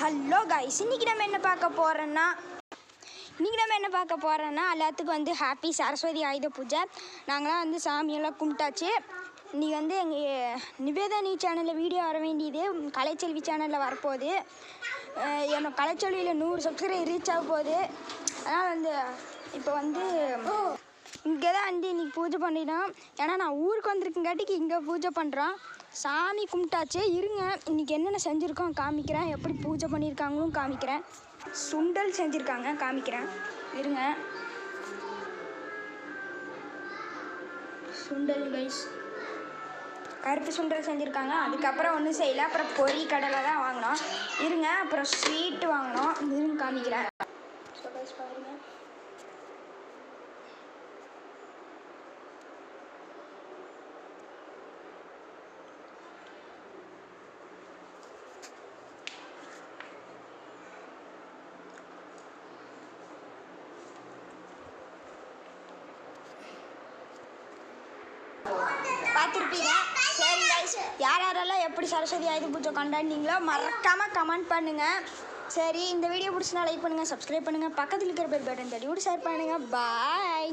Hello guys, இன்றைக்கி நம்ம என்ன பார்க்க போகிறோன்னா எல்லாத்துக்கும் வந்து ஹாப்பி சரஸ்வதி ஆயுத பூஜை. நாங்களாம் வந்து சாமியெல்லாம் கும்பிட்டாச்சு. இன்றைக்கி வந்து எங்கள் நிவேதனி சேனலில் வீடியோ வர வேண்டியது கலைச்செல்வி சேனலில் வரப்போகுது. என்னோட கலைச்செல்வியில் 100 சப்ஸ்கிரைபர் ரீச் ஆக போகுது. அதனால் வந்து இப்போ வந்து இங்கே தான் வந்து இன்றைக்கி பூஜை பண்ணிட்டோம். ஏன்னா நான் ஊருக்கு வந்திருக்கங்காட்டிக்கு இங்கே பூஜை பண்ணுறோம். சாமி கும்பிட்டாச்சு. இருங்க, இன்றைக்கி என்னென்ன செஞ்சுருக்கோம் காமிக்கிறேன். எப்படி பூஜை பண்ணியிருக்காங்களும் காமிக்கிறேன். சுண்டல் செஞ்சுருக்காங்க, காமிக்கிறேன். இருங்க, சுண்டல் கைஸ், கருப்பு சுண்டல் செஞ்சுருக்காங்க. அதுக்கப்புறம் ஒன்றும் செய்யலை. அப்புறம் பொரி கடலை தான் வாங்கினோம். இருங்க, அப்புறம் ஸ்வீட்டு வாங்கினோம். இருங்க காமிக்கிறேன். ஸோ கைஸ் பாருங்க, பார்த்துருப்பீங்க. சரி கைஸ், யாரெல்லாம் எப்படி சரஸ்வதி ஆயுத பூஜை கொண்டாடினீங்களோ மறக்காமல் கமெண்ட் பண்ணுங்கள். சரி, இந்த வீடியோ பிடிச்சினா லைக் பண்ணுங்கள், சப்ஸ்கிரைப் பண்ணுங்கள், பக்கத்தில் இருக்கிற பெல் பட்டன் தட்டி விட்டு ஷேர் பண்ணுங்கள். பாய்.